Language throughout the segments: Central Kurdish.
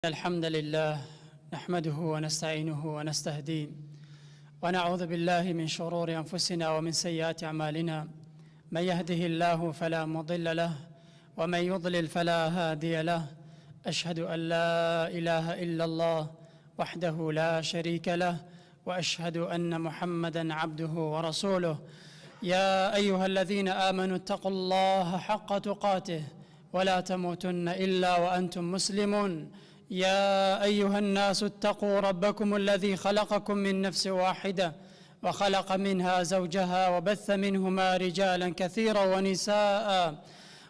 الحمد لله نحمده ونستعينه ونستهديه ونعوذ بالله من شرور أنفسنا ومن سيئات أعمالنا من يهده الله فلا مضل له ومن يضلل فلا هادي له أشهد أن لا إله إلا الله وحده لا شريك له وأشهد أن محمدًا عبده ورسوله يا أيها الذين آمنوا اتقوا الله حق تقاته ولا تموتن إلا وأنتم مسلمون يا أيها الناس اتقوا ربكم الذي خلقكم من نفس واحدة وخلق منها زوجها وبث منهما رجالا كثيرا ونساء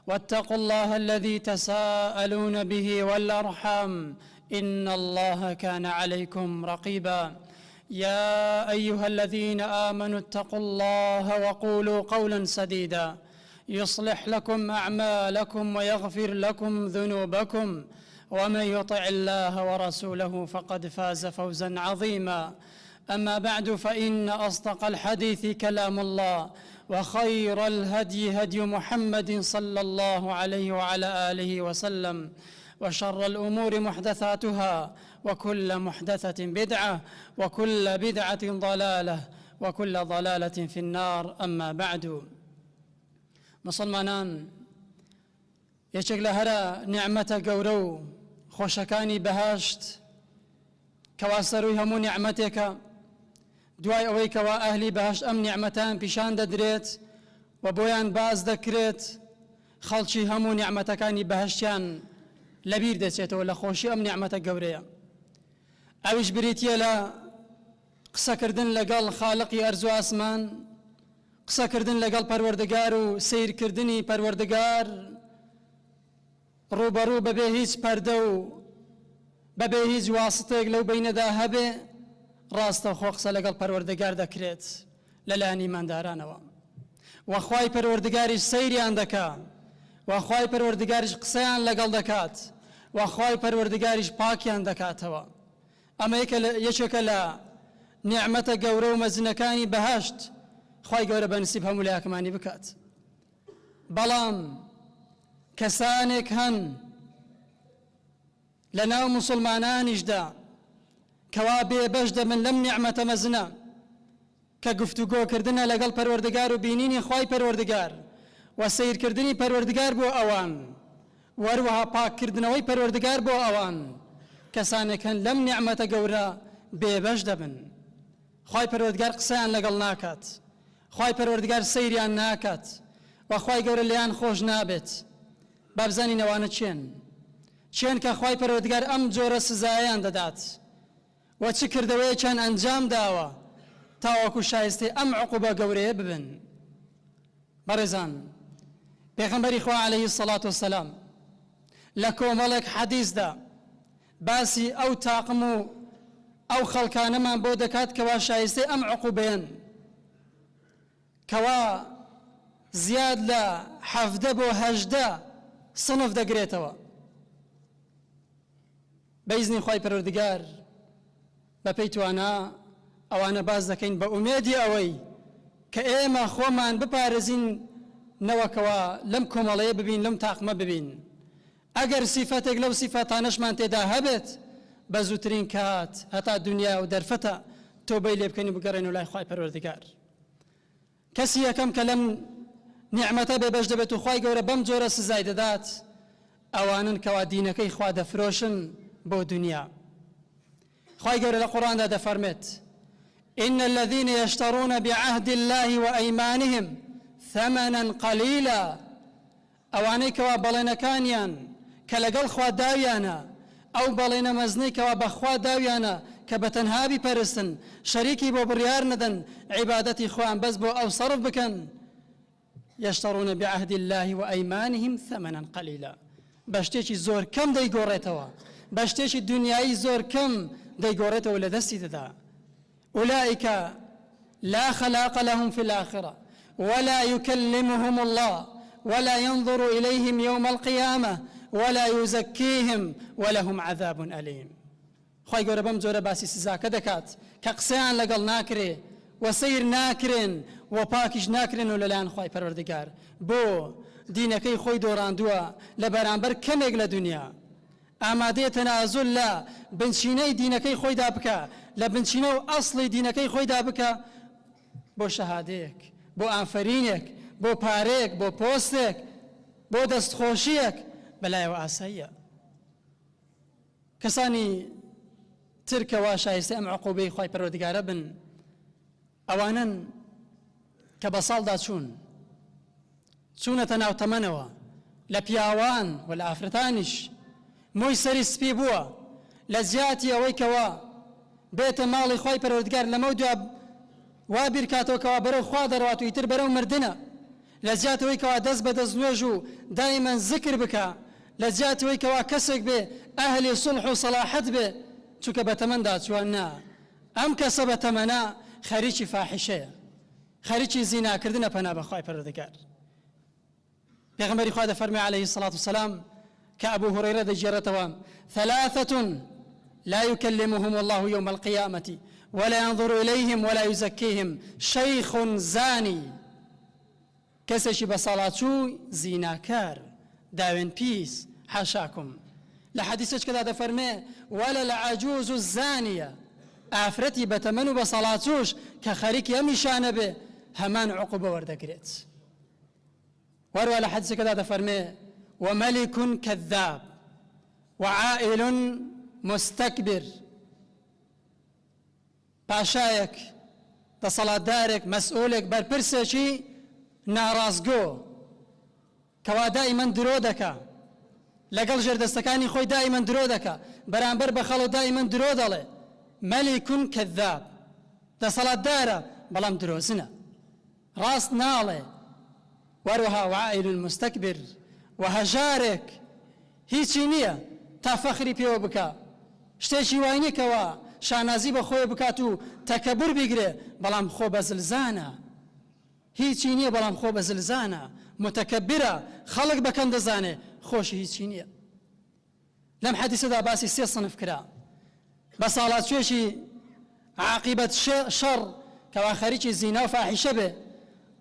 واتقوا الله الذي تساءلون به والأرحام إن الله كان عليكم رقيبا يا أيها الذين آمنوا اتقوا الله وقولوا قولا سديدا يصلح لكم أعمالكم ويغفر لكم ذنوبكم ومن يطع الله ورسوله فقد فاز فوزا عظيما أما بعد فإن أصدق الحديث كلام الله وخير الهدي هدي محمد صلى الله عليه وعلى آله وسلم وشر الأمور محدثاتها وكل محدثة بدعة وكل بدعة ضلالة وكل ضلالة في النار أما بعد مسلمانان یەکێک لە هەرە نیعمەتە گەورە و خۆشەکانی بەهاشت کەوا سەرووی هەموو نیعمەتێکە دوای ئەوەی کەوا ئەهلی بەهاشت ئەم نیعمەتان پیشان دەدرێت و بۆیان باز دەکرێت خەڵکی هەموو نیعمەتەکانی بەهاشتیان لەبیر دەچێتەوە لە خۆشی ئەم نیعمەتە گەورەیە ئەویش بریتیە لە قسەکردن لەگەڵ خالقی ئەرز و ئاسمان قسەکردن لەگەڵ پەروەردگار و سیرکردنی پەروەردگار ڕوبەڕوو بەبێ هیچ پەردە و بەبێ هیچ واسطەیەک لەو بینەدا هەبێ ڕاستەوخۆ قسە لەگەڵ پەروەردگار دەکرێت لەلایەن ئیماندارانەوە وەخوای پەروەردگاریش سەیریان دەکا وەخوای پەروەردگاریش قسەیان لەگەڵ دەکات وەخوای پەروەردگاریش پاکیان دەکاتەوە ئەمە یەکێکە لە نیعمەتە گەورە و مەزنەکانی بەهاشت خوای گەورە بەنسیب هەموو لایەکمانی بکات بەڵام کەسانێک هەن لە ناو موسڵمانانیشدا کەوا بێبەش دەبن لەم نیعمەتە مەزنە کە گفتوگۆکردنە لەگەڵ پەروەردگار و بینینی خوای پەروەردگار و سیرکردنی پەروەردگار بۆ ئەوان وەروەها پاککردنەوەی پەروەردگار بۆ ئەوان کەسانێک هەن لەم نیعمەتە گەورە بێبەش دەبن خوای پەروەردگار قسەیان لەگەڵ ناکات خوای پەروەردگار سەیریان ناکات و خوای گەورە لێیان خۆش نابێت با بزانین ئەوانە چێن کە خوای پەروەردگار ئەم جۆرە سزایان دەدات و چ کردەوەیەکیان ئەنجام داوە تاوەکو شایستەی ئەم عقوبە گەورەیە ببن بەڕێزان پێغەمبەری خوا عەلەیهی سەڵات وەسەلام لە کۆمەڵێک حەدیثدا باسی ئەو تاقم و ئەو خەڵکانەمان بۆ دەکات کەوا شایستەی ئەم عقوبەیەن کەوا زیاد لە 17 بۆ 18 صنف دەگرێتەوە بە ئیزنی خوای پەروەردگار بە پێی توانە ئەوانە باز دەکەین بە ئومێدی ئەوەی کە ئێمە خۆمان بپارێزین نەوەکەوە لەم کۆمەڵەیە ببین لەم تاقمە ببین ئەگەر سیفەتێک لەو سیفەتانەشمان تێدا هەبێت بە زووترین کات هەتا دنیا و دەرفەتە تۆبەی لێ بکەین و بگەڕێن و لای خوای پەروەردگار کەسی یەکەم کە لەم نیعمەتە بێبەش دەبێت و خوای گەورە بەم جۆرە سزای دەدات ئەوانن کەوا دینەکەی خوا دەفرۆشن بۆ دنیا خوای گەورە لە قورئاندا دەفەرمێت إن الذين يشترون بعهد الله وأيمانهم ثمنا قليلا ئەوانەی کەوا بەڵێنەکانیان کە لەگەڵ خوا داویانە ئەو بەڵێنە مەزنەی کەوا بەخوا داویانە کە بەتەنها بیپەرستن شەریکی بۆ بڕیار نەدەن عیبادەتی خۆیان بەس بۆ ئەو سەرف بکەن يشترون بعهد الله وأيمانهم ثمنا قليلا بەشتێکی زۆر کەم دەیگۆڕێتەوە بەشتێکی دنیایی زۆر کەم دەیگۆڕێتەوە لە دەستی دەدا أولئك لا خلاق لهم في الآخرة ولا يكلمهم الله ولا ينظر إليهم يوم القيامة ولا يزكيهم ولهم عذاب أليم خوای گەورە بەم جۆرە باسی سزاکە دەکات کە قسەیان لەگەڵ ناکرێ وسیر ناکرێن و پاکیش ناکرێن و لەلایەن خوای پەروەردگار بۆ دینەکەی خۆی دۆڕاندووە لە بەرامبەر کەمێک لە دنیا ئامادەیە تەنازل لە بنچینەی دینەکەی خۆیدا بکە، لە بنچینە و ئەسڵی دینەکەی خۆیدا بکە بۆ شەهادەیەک، بۆ ئافرینێک، بۆ پارێک، بۆ پۆستێک، بۆ دەستخۆشیەک بەلایەوە ئاساییە. کەسانی ترکەوە شایستە ئەم عقوبەی خۆی پەروەردگارە بن ئەوانن کە بە ساڵدا چوونەتە ناو تەمەنەوە لە پیاوان و لە ئافرەتانیش مۆی سەری سپی بووە لە زیاتی ئەوەی کەوە بێتە ماڵی خۆی پەروەردگار لەمە دوای وا بیرکاتەوە بەرەو خوا دەڕات و ئیتر بەرەو مردنە، لە زیاتەوەی کەوا دەست بە دەست نوێژ و دایمەن ذکر بکە، لە زیاتەوەی کەوا کەسێک بێ ئەهلی سڵح و سەلاحەت بێ چونکە بە تەمەندا چوان نا ئەم کەسە بە تەمەنا خەریکی فاحیشەیە، خەریکی زیناکردنە پەنا بەخوای پەروەردگار. پێغەمبەری خوا دەفەرمێ عەلەیهی سەڵات وسەلام کە ئەبوو هورەیرە دەجێڕێتەوە ثلاثة لا يكلمهم الله يوم القيامة ولا ينظر إليهم ولا يزكيهم شيخ زاني کەسێکی بەساڵاتچوو زیناکار داوێن پیس حاشاکم. لە حەدیثێکدا دەفەرمێ ولا العجوز الزانية ئافرەتی بەتەمەن و بەساڵاتچووش کە خەریکی ئەم نیشانە بێ هەمان عقوبە وەردەگرێت. وەروە لە حەدیثێکدا دەفەرمێ وملك كذاب وعائل مستكبر پاشایەک دەسەڵاتدارێک مەسئولێک بەرپرسێکی ناڕازگۆ کەوا دائیمەن درۆ دەکا لەگەڵ ژێردەستەکانی خۆی دائیمەن درۆ دەکا بەرامبەر بە خەڵک دائیمەن درۆ دەڵێ مەلیک کەذاب دەسەڵاتدارە بەڵام درۆزنە ڕاست ناڵێ. وەروەها وعائل مستەکبر و هەژارێک هیچی نییە تا فەخری پێوە بکە شتێکی وای نیکەوە شانازی بە خۆی بکات و تەکەبر بیگرێ بەڵام خۆ بەزلزانە هیچی نییە بەڵام خۆ بەزلزانە متەکەبرە خەڵک بەکەم دەزانێ خۆشی هیچی نییە. لەم حەدیثەدا باسی سێ سنف کرا بەساڵاتچوێکی عاقیبەت شەڕ کەوا خەریکی زینا و فاحیشە بێ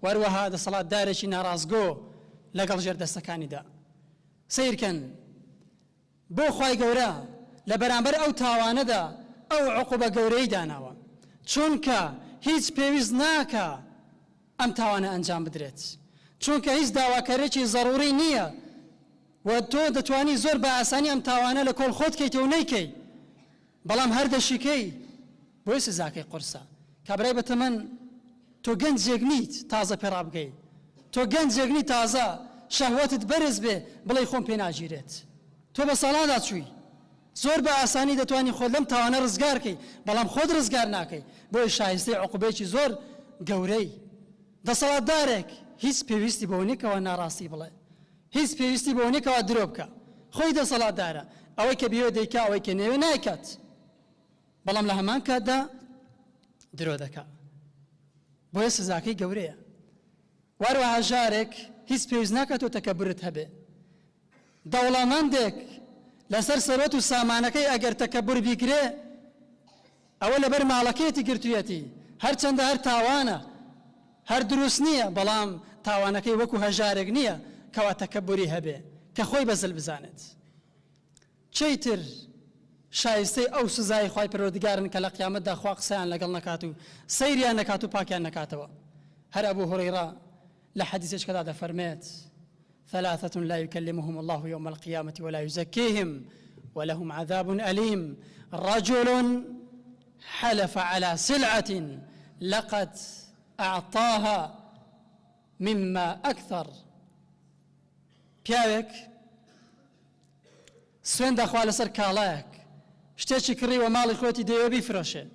وەروەها دەسەڵاتدارێکی ناڕازگۆ لەگەڵ ژێردەستەکانیدا. سیرکەن بۆ خوای گەورە لە بەرامبەر ئەو تاوانەدا ئەو عقوبە گەورەی داناوە چونکە هیچ پێویست ناکە ئەم تاوانە ئەنجام بدرێت چونکە هیچ داواکارێکی ضروری نییە و تۆ دەتوانی زۆر بە ئاسانی ئەم تاوانە لە کۆڵ خۆت کەیتەوە نەیکەی بەڵام هەر دەشیکەی بۆی سزاکەی قورسە کابرای بەتەمەن تۆ گەنجێک نیت تازە پێڕا بگەی تۆ گەنجێک نیت تازە شەهوەتت بەرز بێ بڵێ خۆم پێ ناگیرێت تۆ بە ساڵادا چووی زۆر بە ئاسانی دەتوانی خۆت لەم تاوانە ڕزگارکەی بەڵام خۆت ڕزگار ناکەی بۆی شایستەی عقوبەیەکی زۆر گەورەی. دەسەڵاتدارێک هیچ پێویستی بۆ نیکەوە ناڕاستی بڵێ هیچ پێویستی بۆ نیکەوە درۆ بکە خۆی دەسەڵاتدارە ئەوەی کە بێوە دەیکا ئەوەی کە نێوێ نایکات بەڵام لە هەمان کاتدا درۆ دەکا بۆیە سزاکەی گەورەیە. وەروەها ژارێک هیچ پێویست ناکات تۆ تەکەبورت هەبێ دەوڵەمەندێک لەسەر سەرۆت و سامانەکەی ئەگەر تەکەبور بیکرێ ئەوە لەبەر ماڵەکەیەتی گرتوویەتی هەرچەندە هەر تاوانە هەر دروست نییە بەڵام تاوانەکەی وەکو هەژارێک نییە کەوا تەکەبوری هەبێ کە خۆی بەزل بزانێت. چیتر شایستەی ئەو سزای خوای پەروەردگارن کە لە قیامەتدا خوا قسەیان لەگەڵ نەکات و سەیریان نەکات و پاکیان نەکاتەوە. هەر ئەبوو هورەیرە لە حەدیثێکدا دەفەرمێت ثلاثة لا يكلمهم الله يوم القيامة ولا يزكيهم ولهم عذاب أليم رجل حلف على سلعة لقد أعطاها مما أكثر پیاوێک سوێن دەخوا لەسەر کاڵایەک شتێکی کڕی و ماڵی خۆتی دەیەوە بیفرۆشێ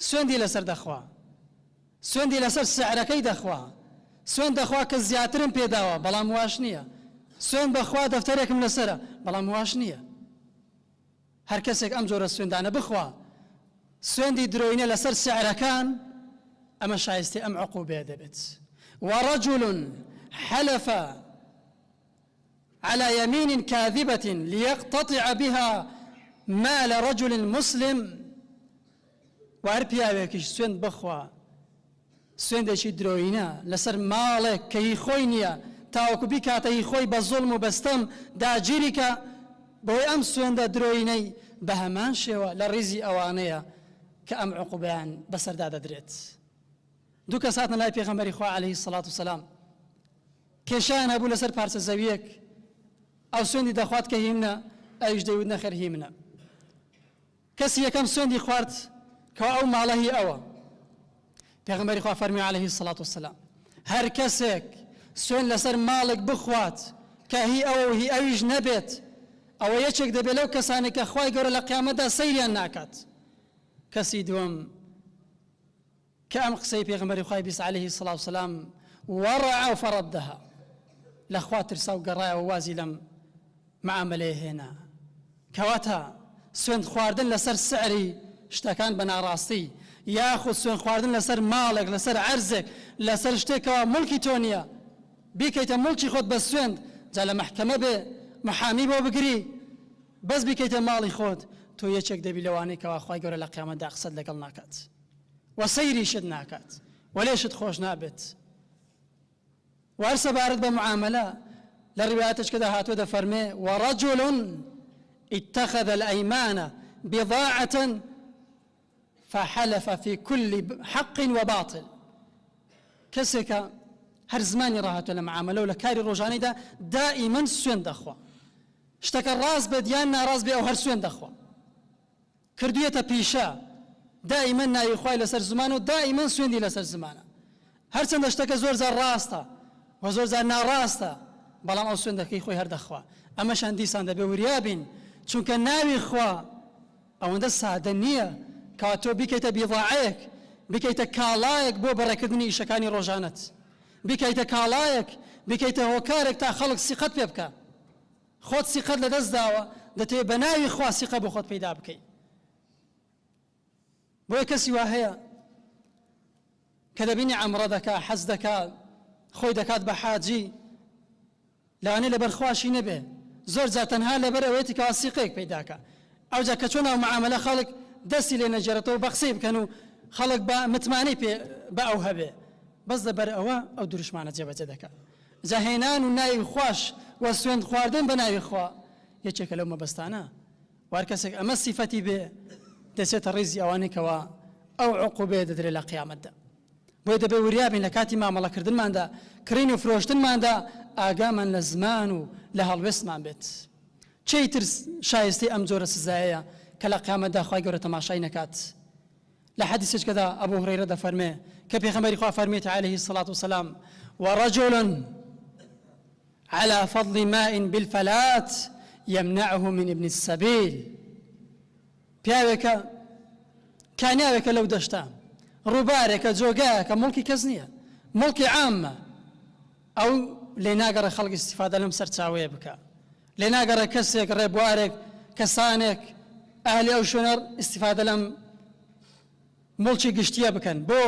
سوێندی لەسەر دەخوا سوێندی لەسەر سعرەکەی دەخوا سوێن دەخوا کە زیاترم پێداوە بەڵام واش نییە سوێن بەخوا دەفتەرێکم لەسرە بەڵام واش نییە. هەر کەسێک ئەم جۆرە سوێندانە بخوا سوێندی درۆینە لەسەر سعرەکان ئەمە شایستی ئەم عقوبەیە دەبێت. ورجل حلف على يمين كاذبة ليقتطع بها مال رجل مسلم وهر پیاوێکیش سوێند بخوا سوێندێکی درۆینە لەسەر ماڵێک کە هی خۆی نییە تاوەکو بیکاتە هی خۆی بە زوڵم و بەستەم داگیری کە بۆی ئەم سوێندە درۆینەی بە هەمان شێوە لە ڕیزی ئەوانەیە کە ئەم عقوبەیان بەسەردا دەدرێت. دوو کەس هاتنە لای پێغەمبەری خوا عەلەیهی سەڵات وسەلام، کێشیان هەبوو لەسەر پارچە زەویەک، ئەو سوێندی دەخوات کە هیمنە، ئەویش دەیوت نەخێر هیمنە. کەسی یەکەم سوێندی خوارد کەوا ئەو ماڵە هی ئەوە. پێغەمبەری خوا فەرمی عەلەیهی سەڵات وسەلام هەر کەسێک سوێند لەسەر ماڵێک بخوات کە هی ئەوە و هی ئەویش نەبێت، ئەوە یەکێک دەبێت لەو کەسانێک کە خوای گەورە لە قیامەتدا سەیریان ناکات. کەسی دووەم کە ئەم قسەی پێغەمبەری خوای بیست عەلەیهی سەڵات وسەلام وەڕەعە و فەڕەدەها، لە خوا ترسا و گەڕایەوە وازی لەم معاملەیە هێنا. کەواتە سوێند خواردن لەسەر سعری شتەکان بە ناڕاستی، یاخود سوێند خواردن لەسەر ماڵێک، لەسەر عەرزێک، لەسەر شتێکەوە مڵکی تۆ نییە، بیکەیتە مڵکی خۆت بە سوێند، جا لە مەحکەمە بێ محامی بۆ بگری، بەس بیکەیتە ماڵی خۆت، تۆ یەکێک دەبی لەوانەی کەوا خوای گەورە لە قیامەتدا قسەت لەگەڵ ناکات و سەیریشت ناکات و لێشت خۆش نابێت. وهر سەبارەت بە معاملە لە ڕیوایەتێکدا هاتووە دەفەرمێ وەڕەجوڵ اتخذ الأيمان بضاعة فحلف في كل حق وباطل. کەسێکە هەر زمانی ڕاهاتوە لە معاملە و لە کاری ڕۆژانەیدا دائیمەن سوێند دەخوا، شتەکە ڕاست بێت یان ناڕاست بێ ئەو هەر سوێند دەخوا، کردوویەتە پیشە، دائیمەن ناوی خوای لەسەر زمانە و دائیمەن سوێندی لەسەر زمانە، هەرچەندە شتەکە زۆر جار ڕاستە و زۆر جار ناڕاستە، بەڵام ئەو سوێندەکەی خۆی هەردەخوا. ئەمەشان دیسان دەبێ وریابین، چونکە ناوی خوا ئەوەندە سادە نییە کەوا تۆ بیکەیتە بیضاعەیەک، بیکەیتە کاڵایەک بۆ بەڕێکردنی ئیشەکانی ڕۆژانەت، بیکەیتە کاڵایەک، بیکەیتە هۆکارێک تا خەڵک سیقەت پێ بکە. خۆت سیقەت لەدەست داوە، دەتەوێت بە ناوی خوا سیقە بۆ خۆت پەیدا بکەیت. بۆیە کەسی وا هەیە کە دەبینی عەمرە دەکا، حەز دەکا، خۆی دەکات بە حاجی، لەوانەیە لەبەر خواشی نەبێ، زۆر جار تەنها لەبەر ئەوەیەتی کەوا سیقەیەک پەیداکە. ئەوجا کە چۆن ئەو معاملە خەڵک دەستی لێ نەجێڕێتەوە بە قسەی بکەن و خەڵک بە متمانەی پێ بە ئەو هەبێ، بەس لەبەر ئەوە ئەو دروشمانە جێبەجێ دەکات. جا هێنان و ناوی خوش و سوێند خواردن بە ناوی خوا یەکێکە لەو مەبەستانە. وار کەسێک ئەمە سیفەتی بێ دەچێتە ڕیزی ئەوانەی کەوا ئەو عقوبەیە دەدرێت لە قیامەتدا. بۆیە دەبێ وریابین لە کاتی مامەڵەکردنماندا، کڕین و فرۆشتنماندا ئاگامان لە زمان و لە هەڵوێستمان بێت. چیتر شایستی ئەم جۆرە سزایەیە کە لە قیامەتدا خوای گەورە تەماشای نەکات. لە حەدیثێکدا ئەبوو هورەیرە دەفەرمێ کە پێغەمبەری خوا فەرمێت عەلەیهی الصەلاة وسەلام ورجل على فضل ماء بالفلات يمنعه من ابن السبيل. پیاوێکە کانیاوێکە لەو دەشتا، ڕووبارێکە، جۆگایەکە، مڵکی کەس نییە، مڵکی عامە، ئەو لێ ناگەڕێ خەڵک استیفادە لەم سەرچاوەیە بکە، لێ ناگەڕێ کەسێک، ڕێبوارێک، کەسانێک ئاهلی ئەو شوێنە استیفادە لەم مڵکی گشتیە بکەن، بۆ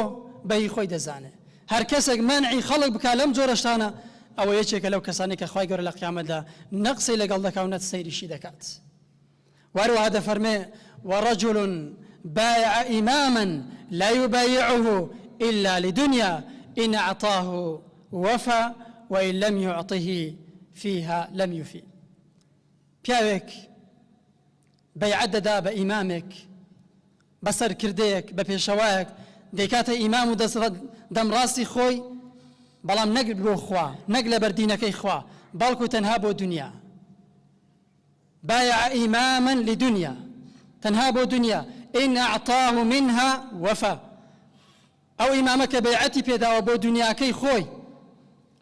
بەهی خۆی دەزانێ. هەر کەسێک مەنعی خەڵک بکە لەم جۆرە شتانە، ئەوە یەکێکە لەو کەسانێک کە خوای گەورە لە قیامەتدا نەقسەی لەگەڵ دەکا و نەت سەیریشی دەکات. واروها دەفەرمێ ورجل بايع إماما لا يبايعه إلا لدنيا إن أعطاه وفى وإن لم يعطه فيها لم يفي. پیاوێک بەیعەت دەدا بە ئیمامێک، بەسەر کردەیەک، بە پێشەوایەک، دەیکاتە ئیمام و دەمڕاستی خۆی، بەڵام نەک بۆ خوا، نەک لە بەردینەکەی خوا، بەڵکو تەنها بۆ دنیا. بايع إماما لدنيا، تەنها بۆ دنیا. إن أعطاه منها وفى. أو إمامك بيعتي بيداوە بۆ دنیاکەی خۆی،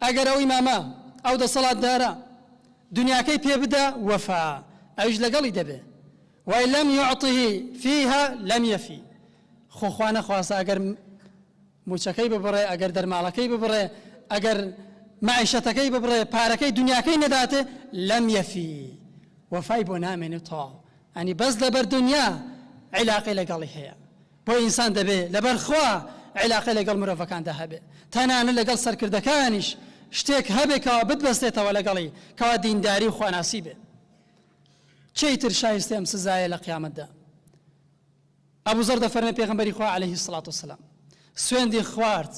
ئەگەر ئەو ئیمامە ئەو دەسەڵات دارە دنیاکەی پێ بدە، وەفا، ئەویش لەگەڵی دەبێ. وإن لم يعطه فيها لم يفي. خۆخوا نەخواسە ئەگەر موچەکەی ببڕێ، ئەگەر دەرماڵەکەی ببڕێ، ئەگەر معیشەتەکەی ببڕێ، پارەکەی دنیاکەی نەداتێ، لەم یەفی، وەفای بۆ نامێنێت تەواو. ئەنی بەس لەبەر دنیا علاقی لەگەڵی هەیە. بۆ ئینسان دەبێ لەبەر خوا علاقی لەگەڵ مرۆڤەکاندا هەبێ، تەنانە لەگەڵ سەرکردەکانیش شتێک هەبێ کەوا بتبەستێتەوە لەگەڵی، کەوا دینداری و خواناسی بێ. چیتر شایستی ئەم سزایە لە قیامەتدا؟ ئەبوو زەر دەفەرمێ پێغەمبەری خوا عەلەیهی الصەلاة وسەلام سوێندی خوارد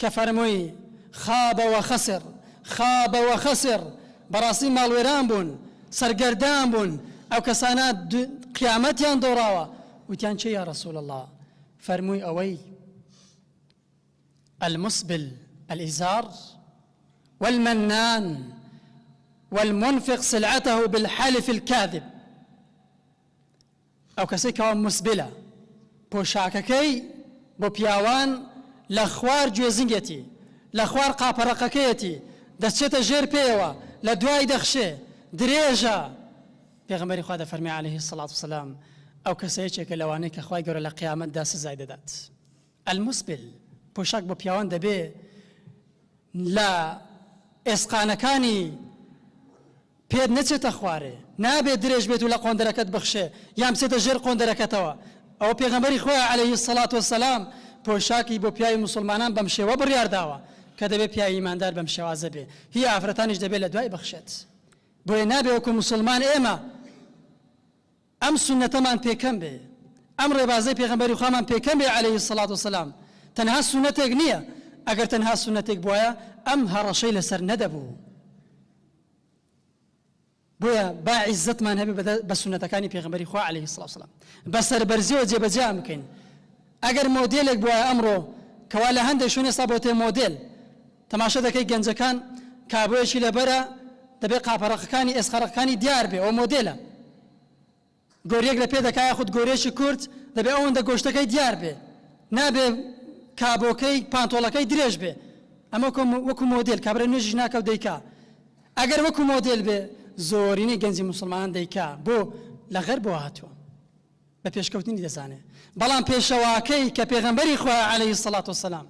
کە فەرمووی خاب وخسر، خاب وخسر، بەڕاستی ماڵوێران بوون، سەرگەردان بوون ئەو کەسانە قیامەتیان دۆڕاوە وتیان چێ یا رسول الله فەرمووی ئەوەی المسبل الإزار والمنان والمنفق سلعته بالحلف الكاذب ئەو کەسێک کەوا مسبلە پۆشاکەکەی بۆ پیاوان لە خوار گوێزنگێتی لە خوار قاپەرەقەکەیەتی دەچێتە ژێر پێیەوە لە دوای دەخشێ درێژە پێغەمبەری خوا دەفەرمێ عەلەیهی السەڵات وسەلام ئەو کەسەیەکێکە لەوانەی کە خوای گەورە لە قیامەتدا سزای دەدات المسبل پۆشاک بۆ پیاوان دەبێ لە ئێسقانەکانی پێت نەچێتە خوارێ نابێت درێژ بێت و لە قۆندەرەکەت بخشێ یان بچێتە ژێر قۆندەرەکەتەوە ئەوە پێغەمبەری خۆی عەلەیهی السەڵات وسەلام پۆشاکی بۆ پیاوی موسڵمانان بەم شێوە بڕیارداوە کە دەبێت پیاوی ئیماندار بەم شێوازە بێ هی ئافرەتانیش دەبێت لە دوای بخشێت بۆیە نابێ وەکو موسڵمان ئێمە ئەم سونەتەمان پێکەم بێ ئەم ڕێبازەی پێغەمبەری خوامان پێکەم بێ عەلەیهی السەڵات وسەلام تەنها سونەتێک نییە ئەگەر تەنها سونەتێک بووایە ئەم هەڕەشەی لەسەر نەدەبوو بۆیە با عیزەتمان هەبێ بە سونەتەکانی پێغەمبەری خوا عەلەیهی السەڵات وسەلام بە سەربەرزیەوە جێبەجێیان بکەین ئەگەر مۆدێلێک بووایە ئەمڕۆ کەوا لە هەندێک شوێن ئێستا بۆ تێ مۆدێل تەماشا دەکەی گەنجەکان کابۆیەکی لەبەرە دەبێت قاپەرەقەکانی ئێسقەرەقەکانی دیار بێ ئەو مۆدێلە گۆریەک لە پێ دەکا یاخود گۆرێکی کورت دەبێت ئەوەندە گۆشتەکەی دیار بێ نابێ کابۆکەی پانتۆڵەکەی درێژ بێ ئەمە وەکو مۆدێل کابرا نوێژی ناکە و دەیکا ئەگەر وەکو مۆدێل بێ زۆرینەی گەنجی موسڵمانان دەیکا بۆ لە غەر بۆ هاتووە بە پێشکەوتنی دەزانێ بەڵام پێشەواکەی کە پێغەمبەری خوا عەلەیهی السەڵات وسەلام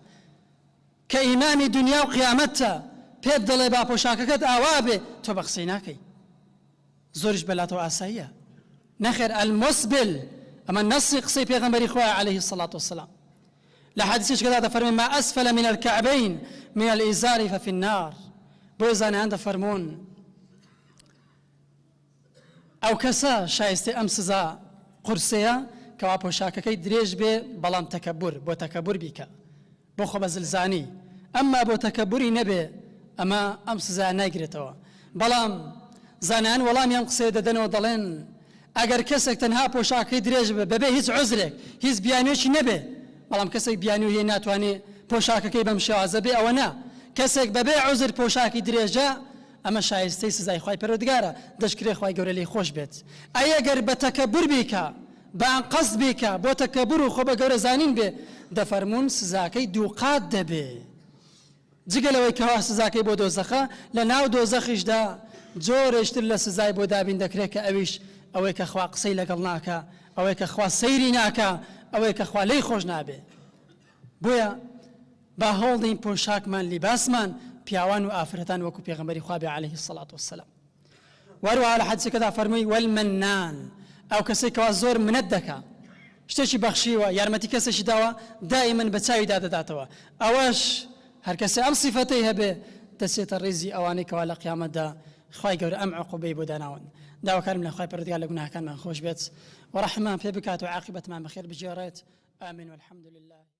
کە ئیمامی دنیا و قیامەتە پێت دەڵێ با پۆشاکەکەت ئاوا بێ تۆ بە قسەی ناکەی زۆریش بەلاتەوە ئاساییە نەخێر المسبل ئەمە نەسی قسەی پێغەمبەری خوا عەلەیهی السەڵات وسەلام لە حەدیثێکدا دەفەرمێ ما ئەسفەلە من الکەعبەین من الئیزار ففی النار بۆیە زانایان دەفەرمون ئەو کەسە شایستەی ئەم سزا قورسەیە کەوا پۆشاکەکەی درێژ بێ بەڵام تەکەبور بۆ تەکەبور بیکە بۆ خۆ بەزلزانی ئەمما بۆ تەکەبوری نەبێ ئەمە ئەم سزا نایگرێتەوە بەڵام زانایان وەڵامیان قسەی دەدەنەوە دەڵێن ئەگەر کەسێک تەنها پۆشاکەی درێژ بێ بەبێ هیچ عوزرێک هیچ بیانوێکی نەبێ بەڵام کەسێک بیانوی ناتوانێت پۆشاکەکەی بەم شێوازە بێ ئەوە نا کەسێک بەبێ عوزر پۆشاکی درێژە ئەمە شایستەی سزای خوای پەروەردگارە دەشکرێ خوای گەورە لێی خۆش بێت ئەگەر بە تەکەبور بیکە بە قەست بیکە بۆ تەکەبور و خۆ بە گەورە زانین بێ دەفەرمون سزاکەی دوو قات دەبێ جگەلەوەی کەوا سزاکەی بۆ دۆزەخە لە ناو دۆزەخیشدا جۆرێشتر لە سزای بۆ دابین دەکرێت کە ئەویش ئەوەی کە خوا قسەی لەگەڵ ناکە ئەوەی کە خوا سەیری ناکە ئەوەی کە خوا لێی خۆش نابێ بۆیە با هەوڵدەین پۆشاکمان لیباسمان پیاوان و ئافرەتان وەکو پێغەمبەری خوا بێ عەلەیهی السەڵات وسەلام وەروەها لە حەدیثێکدا فەرمووی والمەنان ئەو کەسێک کەوا زۆر منەت دەکا شتێکی بەخشیوە یارمەتی کەسێکی داوە دائیمەن بە چاوی دادەداتەوە ئەوەش هەر کەسێ ئەم سیفەتەی هەبێ دەچێتە ڕێزی ئەوانەی کەوا لە قیامەتدا خوای گەورە ئەم عقوبەی بۆ داناون داواکارم لە خوای پەروەردگار لە گوناهەکانمان خۆش بێت و ڕەحمان پێ بکات و عاقبەتمان بەخێر بجێڕێت آمین والحمد لله